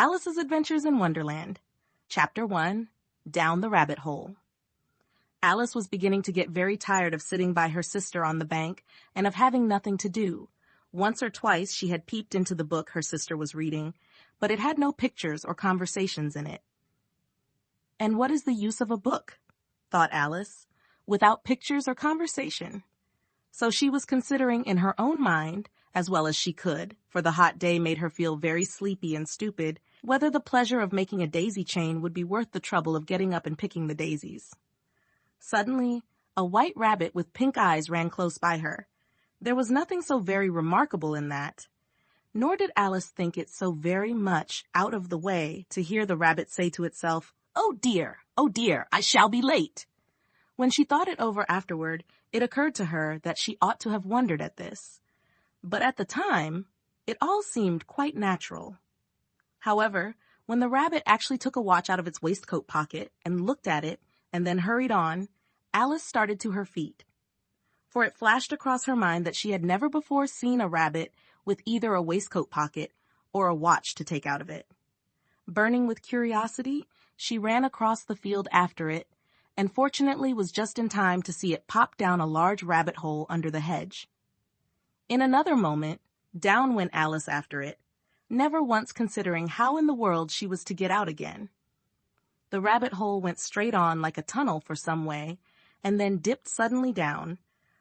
Alice's Adventures in Wonderland. Chapter 1, Down the Rabbit Hole. Alice was beginning to get very tired of sitting by her sister on the bank and of having nothing to do. Once or twice she had peeped into the book her sister was reading, but it had no pictures or conversations in it. And what is the use of a book, thought Alice, without pictures or conversation? So she was considering in her own mind, as well as she could, for the hot day made her feel very sleepy and stupid, whether the pleasure of making a daisy chain would be worth the trouble of getting up and picking the daisies. Suddenly, a white rabbit with pink eyes ran close by her. There was nothing so very remarkable in that. Nor did Alice think it so very much out of the way to hear the rabbit say to itself, oh dear, I shall be late." When she thought it over afterward, it occurred to her that she ought to have wondered at this. But at the time, it all seemed quite natural. However, when the rabbit actually took a watch out of its waistcoat pocket and looked at it and then hurried on, Alice started to her feet. For it flashed across her mind that she had never before seen a rabbit with either a waistcoat pocket or a watch to take out of it. Burning with curiosity, she ran across the field after it, and fortunately was just in time to see it pop down a large rabbit hole under the hedge. In another moment, down went Alice after it, never once considering how in the world she was to get out again. The rabbit hole went straight on like a tunnel for some way, and then dipped suddenly down,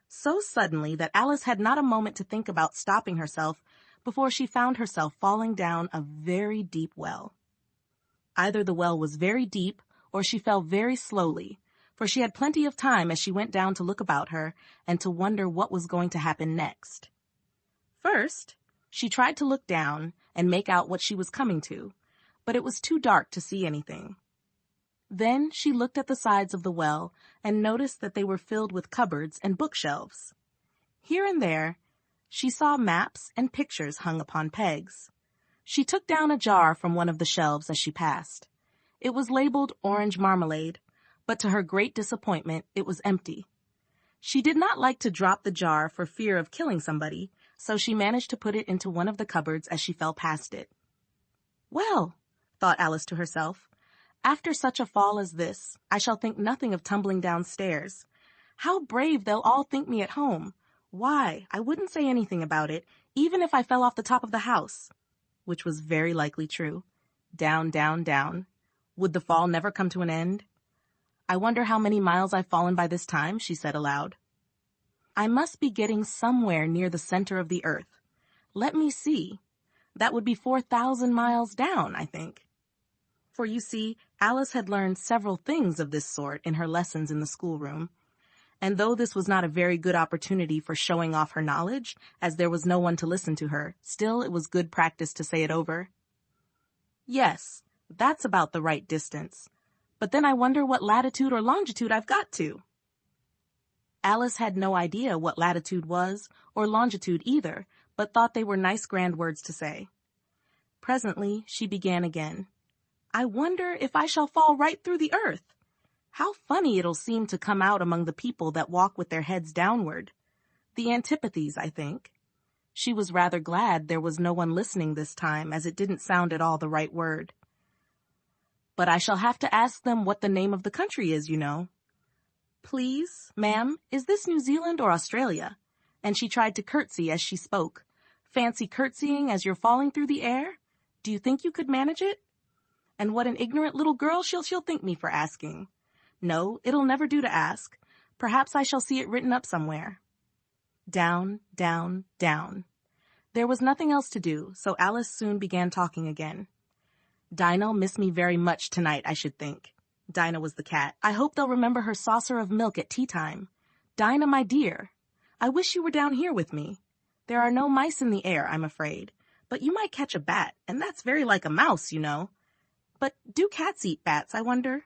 so suddenly that Alice had not a moment to think about stopping herself before she found herself falling down a very deep well. Either the well was very deep, or she fell very slowly, for she had plenty of time as she went down to look about her and to wonder what was going to happen next. First, she tried to look down and make out what she was coming to, but it was too dark to see anything. Then she looked at the sides of the well and noticed that they were filled with cupboards and bookshelves. Here and there, she saw maps and pictures hung upon pegs. She took down a jar from one of the shelves as she passed. It was labeled orange marmalade, but to her great disappointment, it was empty. She did not like to drop the jar for fear of killing somebody, so she managed to put it into one of the cupboards as she fell past it. Well, thought Alice to herself, after such a fall as this, I shall think nothing of tumbling downstairs. How brave they'll all think me at home. Why, I wouldn't say anything about it, even if I fell off the top of the house. Which was very likely true. Down, down, down. Would the fall never come to an end? I wonder how many miles I've fallen by this time, she said aloud. I must be getting somewhere near the center of the earth. Let me see. That would be 4,000 miles down, I think. For you see, Alice had learned several things of this sort in her lessons in the schoolroom. And though this was not a very good opportunity for showing off her knowledge, as there was no one to listen to her, still it was good practice to say it over. Yes, that's about the right distance. But then I wonder what latitude or longitude I've got to. Alice had no idea what latitude was, or longitude either, but thought they were nice grand words to say. Presently, she began again. I wonder if I shall fall right through the earth. How funny it'll seem to come out among the people that walk with their heads downward. The antipathies, I think. She was rather glad there was no one listening this time, as it didn't sound at all the right word. But I shall have to ask them what the name of the country is, you know. Please, ma'am, is this New Zealand or Australia? And she tried to curtsy as she spoke. Fancy curtsying as you're falling through the air? Do you think you could manage it? And what an ignorant little girl she'll think me for asking. No, it'll never do to ask. Perhaps I shall see it written up somewhere. Down, down, down. There was nothing else to do, so Alice soon began talking again. Dinah'll miss me very much tonight, I should think. Dinah was the cat. I hope they'll remember her saucer of milk at tea time. Dinah, my dear, I wish you were down here with me. There are no mice in the air, I'm afraid, but you might catch a bat, and that's very like a mouse, you know. But do cats eat bats, I wonder?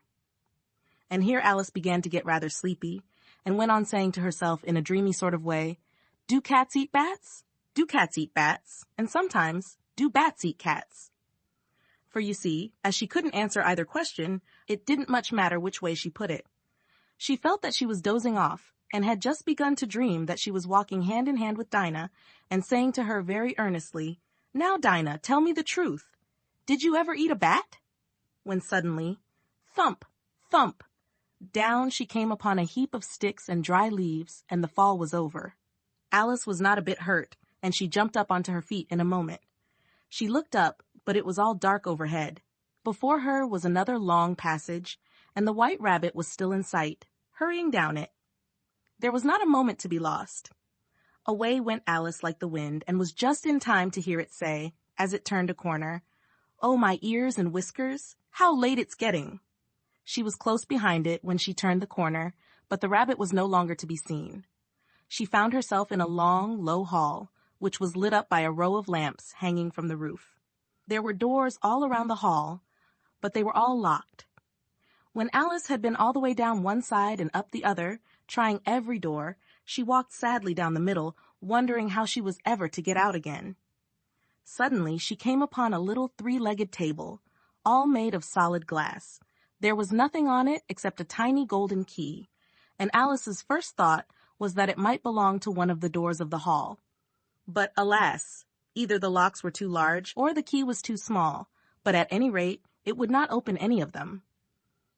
And here Alice began to get rather sleepy, and went on saying to herself in a dreamy sort of way, do cats eat bats? Do cats eat bats? And sometimes, do bats eat cats? For you see, as she couldn't answer either question, it didn't much matter which way she put it. She felt that she was dozing off, and had just begun to dream that she was walking hand in hand with Dinah, and saying to her very earnestly, Now, Dinah, tell me the truth. "Did you ever eat a bat?" When suddenly, thump, thump, down she came upon a heap of sticks and dry leaves, and the fall was over. Alice was not a bit hurt, and she jumped up onto her feet in a moment. She looked up, but it was all dark overhead. Before her was another long passage, and the White Rabbit was still in sight, hurrying down it. There was not a moment to be lost. Away went Alice like the wind, and was just in time to hear it say, as it turned a corner, "Oh, my ears and whiskers, how late it's getting." She was close behind it when she turned the corner, but the rabbit was no longer to be seen. She found herself in a long, low hall, which was lit up by a row of lamps hanging from the roof. There were doors all around the hall, but they were all locked. When Alice had been all the way down one side and up the other, trying every door, she walked sadly down the middle, wondering how she was ever to get out again. Suddenly she came upon a little three-legged table, all made of solid glass. There was nothing on it except a tiny golden key, and Alice's first thought was that it might belong to one of the doors of the hall. But alas, either the locks were too large or the key was too small, but at any rate, it would not open any of them.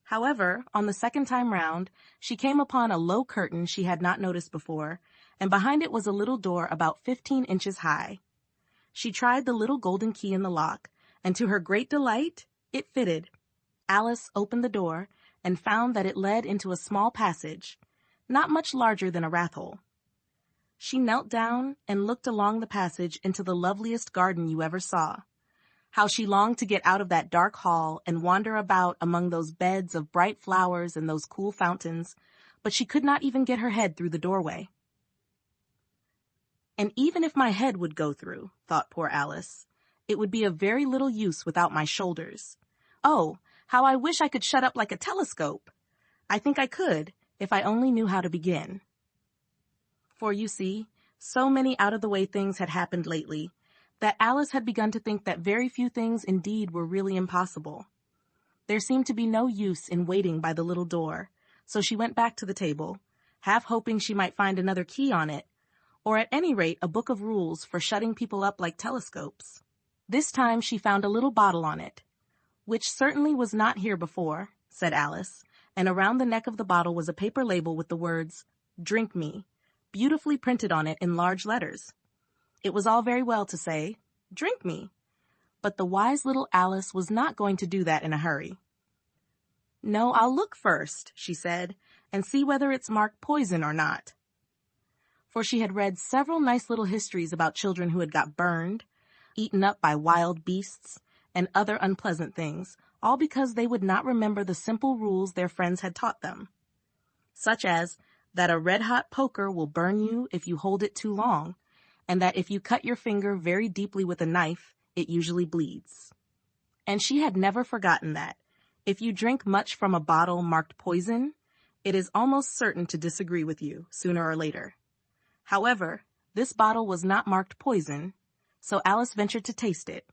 However, on the second time round, she came upon a low curtain she had not noticed before, and behind it was a little door about 15 inches high. She tried the little golden key in the lock, and to her great delight, it fitted. Alice opened the door and found that it led into a small passage, not much larger than a rat hole. She knelt down and looked along the passage into the loveliest garden you ever saw. How she longed to get out of that dark hall and wander about among those beds of bright flowers and those cool fountains, but she could not even get her head through the doorway. "And even if my head would go through," thought poor Alice, "it would be of very little use without my shoulders. Oh, how I wish I could shut up like a telescope! I think I could, if I only knew how to begin." For you see, so many out-of-the-way things had happened lately, that Alice had begun to think that very few things indeed were really impossible. There seemed to be no use in waiting by the little door, so she went back to the table, half hoping she might find another key on it, or at any rate a book of rules for shutting people up like telescopes. This time she found a little bottle on it, "which certainly was not here before," said Alice, and around the neck of the bottle was a paper label with the words, "Drink me," beautifully printed on it in large letters. It was all very well to say, "Drink me," but the wise little Alice was not going to do that in a hurry. "No, I'll look first," she said, "and see whether it's marked poison or not." For she had read several nice little histories about children who had got burned, eaten up by wild beasts, and other unpleasant things, all because they would not remember the simple rules their friends had taught them, such as that a red-hot poker will burn you if you hold it too long, and that if you cut your finger very deeply with a knife, it usually bleeds. And she had never forgotten that, if you drink much from a bottle marked poison, it is almost certain to disagree with you, sooner or later. However, this bottle was not marked poison, so Alice ventured to taste it.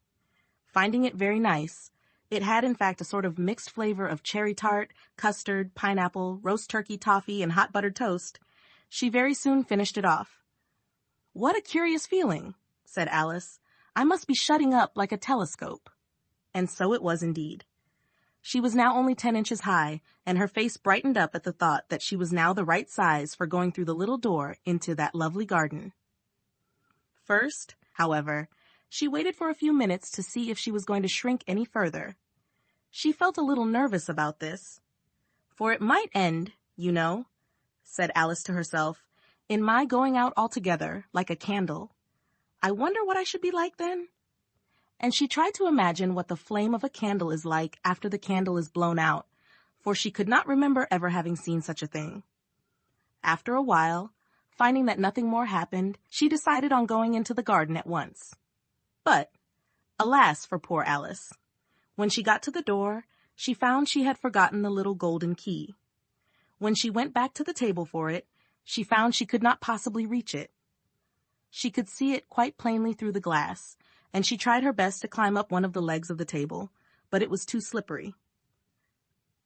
Finding it very nice, it had in fact a sort of mixed flavor of cherry tart, custard, pineapple, roast turkey toffee, and hot buttered toast. She very soon finished it off. "What a curious feeling," said Alice. "I must be shutting up like a telescope." And so it was indeed. She was now only 10 inches high, and her face brightened up at the thought that she was now the right size for going through the little door into that lovely garden. First, however, she waited for a few minutes to see if she was going to shrink any further. She felt a little nervous about this. "For it might end, you know," said Alice to herself, "in my going out altogether, like a candle. I wonder what I should be like then?" And she tried to imagine what the flame of a candle is like after the candle is blown out, for she could not remember ever having seen such a thing. After a while, finding that nothing more happened, she decided on going into the garden at once. But, alas for poor Alice! When she got to the door, she found she had forgotten the little golden key. When she went back to the table for it, she found she could not possibly reach it. She could see it quite plainly through the glass, and she tried her best to climb up one of the legs of the table, but it was too slippery.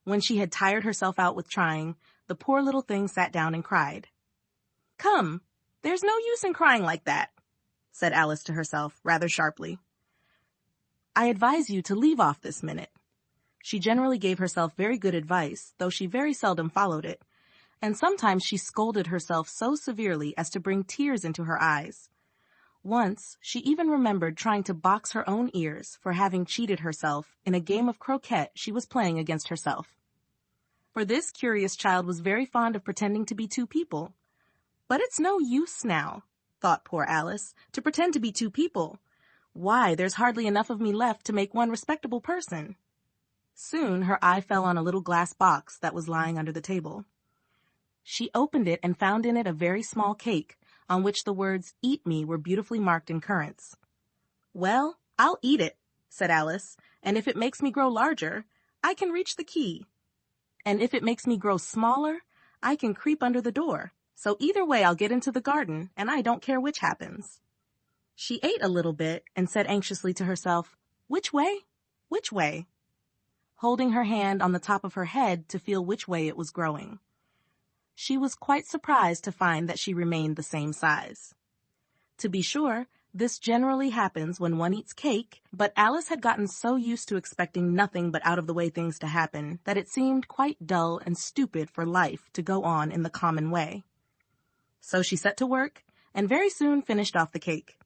When she had tired herself out with trying, the poor little thing sat down and cried. "Come, there's no use in crying like that," said Alice to herself, rather sharply. I advise you to leave off this minute." She generally gave herself very good advice, though she very seldom followed it, and sometimes she scolded herself so severely as to bring tears into her eyes. Once, she even remembered trying to box her own ears for having cheated herself in a game of croquet she was playing against herself. For this curious child was very fond of pretending to be two people. "But it's no use now," thought poor Alice, "to pretend to be two people. Why, there's hardly enough of me left to make one respectable person." Soon her eye fell on a little glass box that was lying under the table. She opened it and found in it a very small cake, on which the words "Eat me" were beautifully marked in currants. "Well, I'll eat it," said Alice, "and if it makes me grow larger, I can reach the key. And if it makes me grow smaller, I can creep under the door. So either way I'll get into the garden, and I don't care which happens." She ate a little bit and said anxiously to herself, "Which way? Which way?" holding her hand on the top of her head to feel which way it was growing. She was quite surprised to find that she remained the same size. To be sure, this generally happens when one eats cake, but Alice had gotten so used to expecting nothing but out-of-the-way things to happen that it seemed quite dull and stupid for life to go on in the common way. So she set to work and very soon finished off the cake.